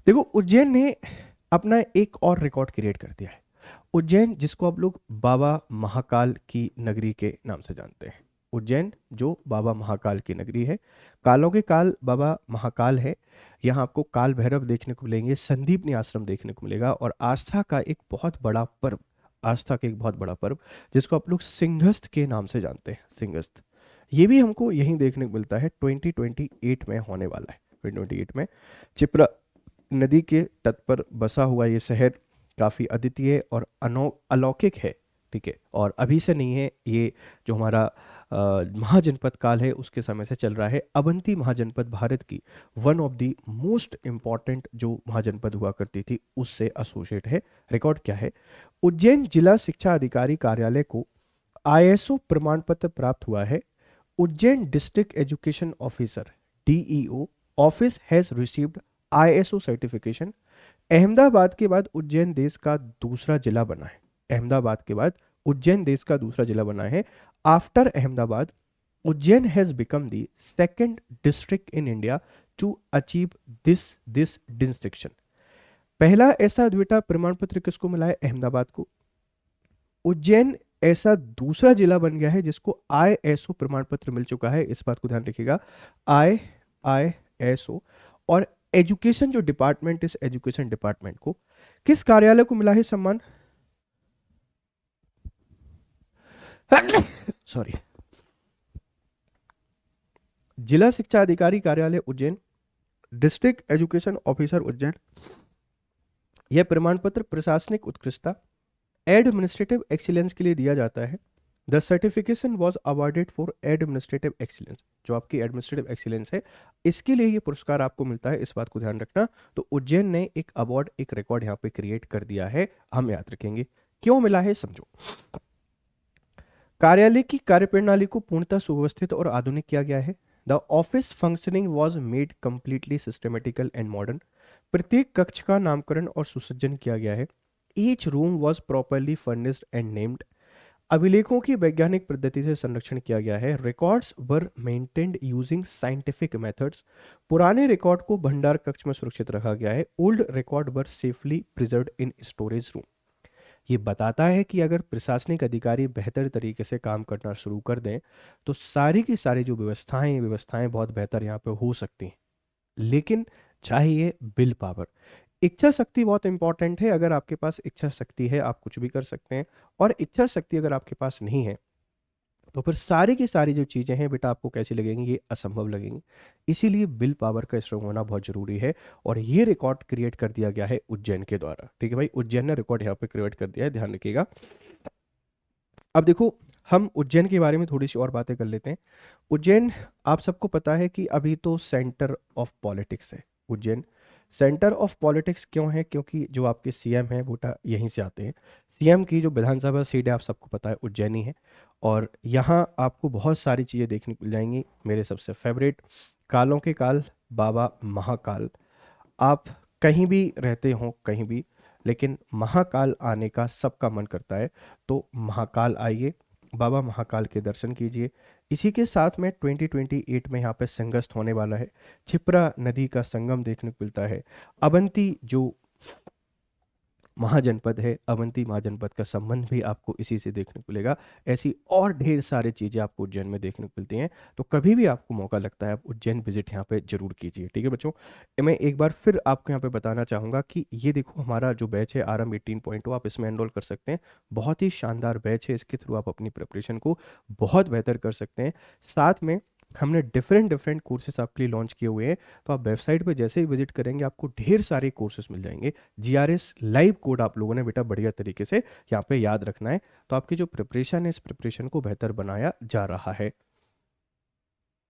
देखो उज्जैन ने अपना एक और रिकॉर्ड क्रिएट कर दिया है। उज्जैन जिसको आप लोग बाबा महाकाल की नगरी के नाम से जानते हैं। उज्जैन जो बाबा महाकाल की नगरी है, कालों के काल बाबा महाकाल है। यहाँ आपको काल भैरव देखने को मिलेंगे, संदीपनी आश्रम देखने को मिलेगा, और आस्था का एक बहुत बड़ा पर्व, आस्था का एक बहुत बड़ा पर्व जिसको आप लोग सिंहस्थ के नाम से जानते हैं। सिंहस्थ ये भी हमको यहीं देखने को मिलता है। 2028 में होने वाला है। 2028 में चिपरा नदी के तट पर बसा हुआ ये शहर काफ़ी अद्वितीय और अलौकिक है। ठीक है, और अभी से नहीं है ये, जो हमारा महाजनपद काल है उसके समय से चल रहा है। अवंती महाजनपद भारत की one of the most important जो महाजनपद हुआ करती थी उससे एसोसिएट है। रिकॉर्ड क्या है? उज्जैन जिला शिक्षा अधिकारी कार्यालय को आईएसओ प्रमाण पत्र प्राप्त हुआ है। Ujjain district education officer DEO office has received ISO certification. Ahmedabad के बाद उज्जैन देश का दूसरा जिला बना है। अहमदाबाद के बाद उज्जैन देश का दूसरा जिला बना है। After Ahmedabad Ujjain has become the second district in India to achieve this distinction. पहला ऐसा द्वितीय प्रमाण पत्र किसको मिला है? अहमदाबाद को। उज्जैन ऐसा दूसरा जिला बन गया है जिसको आईएसओ प्रमाण पत्र मिल चुका है। इस बात को ध्यान रखिएगा, आईएसओ। और एजुकेशन जो डिपार्टमेंट, इस एजुकेशन डिपार्टमेंट को किस कार्यालय को मिला है सम्मान? सॉरी, जिला शिक्षा अधिकारी कार्यालय Ujjain, district education officer Ujjain. यह प्रमाण पत्र प्रशासनिक उत्कृष्टता, एडमिनिस्ट्रेटिव एक्सीलेंस के लिए दिया जाता है। The certification was awarded for administrative excellence. जो आपकी एडमिनिस्ट्रेटिव एक्सीलेंस है इसके लिए ये पुरस्कार आपको मिलता है, इस बात को ध्यान रखना। तो उज्जैन ने एक अवार्ड, एक रिकॉर्ड यहाँ पे क्रिएट कर दिया है, हम याद रखेंगे। क्यों मिला है समझो। कार्यालय की कार्यप्रणाली को पूर्णतः सुव्यवस्थित और आधुनिक किया गया है। The office functioning was made completely systematical and modern. प्रत्येक कक्ष का नामकरण और सुसज्जन किया गया है। Each room was properly furnished and named. अभिलेखों की वैज्ञानिक पद्धति से संरक्षण किया गया है। Records were maintained using scientific methods. पुराने रिकॉर्ड को भंडार कक्ष में सुरक्षित रखा गया है। ओल्ड रिकॉर्ड वर सेफली प्रिजर्व्ड इन स्टोरेज रूम। ये बताता है कि अगर प्रशासनिक अधिकारी बेहतर तरीके से काम करना शुरू कर दें तो सारी की सारी जो व्यवस्थाएं बहुत बेहतर यहाँ पे हो सकती हैं। लेकिन चाहिए विल पावर, इच्छा शक्ति बहुत इंपॉर्टेंट है। अगर आपके पास इच्छा शक्ति है आप कुछ भी कर सकते हैं, और इच्छा शक्ति अगर आपके पास नहीं है तो फिर सारी की सारी जो चीज़ें हैं बेटा आपको कैसी लगेंगी? ये असंभव लगेंगी। इसीलिए विल पावर का स्ट्रांग होना बहुत जरूरी है, और ये रिकॉर्ड क्रिएट कर दिया गया है उज्जैन के द्वारा। ठीक है भाई, उज्जैन ने रिकॉर्ड यहाँ पे क्रिएट कर दिया है, ध्यान रखिएगा। अब देखो, हम उज्जैन के बारे में थोड़ी सी और बातें कर लेते हैं। उज्जैन आप सबको पता है कि अभी तो सेंटर ऑफ पॉलिटिक्स है। उज्जैन सेंटर ऑफ पॉलिटिक्स क्यों है? क्योंकि जो आपके सीएम हैं बेटा यहीं से आते हैं। सीएम की जो विधानसभा सीट है आप सबको पता है उज्जैनी है, और यहाँ आपको बहुत सारी चीज़ें देखने को मिल जाएंगी। मेरे सबसे फेवरेट, कालों के काल बाबा महाकाल। आप कहीं भी रहते हो कहीं भी, लेकिन महाकाल आने का सबका मन करता है, तो महाकाल आइए, बाबा महाकाल के दर्शन कीजिए। इसी के साथ में 2028 में यहाँ पे संगस्त होने वाला है। क्षिप्रा नदी का संगम देखने को मिलता है। अवंती जो महाजनपद है, अवंती महाजनपद का संबंध भी आपको इसी से देखने को मिलेगा। ऐसी और ढेर सारी चीज़ें आपको उज्जैन में देखने को मिलती हैं। तो कभी भी आपको मौका लगता है आप उज्जैन विजिट यहाँ पे जरूर कीजिए। ठीक है बच्चों, मैं एक बार फिर आपको यहाँ पे बताना चाहूँगा कि ये देखो हमारा जो बैच है आरएम 18.0, आप इसमें एनरोल कर सकते हैं। बहुत ही शानदार बैच है, इसके थ्रू आप अपनी प्रिपरेशन को बहुत बेहतर कर सकते हैं। साथ में हमने डिफरेंट कोर्सेज आपके लिए लॉन्च किए हुए हैं, तो आप वेबसाइट पे जैसे ही विजिट करेंगे आपको ढेर सारे कोर्सेज मिल जाएंगे। जीआरएस लाइव कोड आप लोगों ने बेटा बढ़िया तरीके से यहाँ पे याद रखना है, तो आपकी जो प्रिपरेशन है इस प्रिपरेशन को बेहतर बनाया जा रहा है।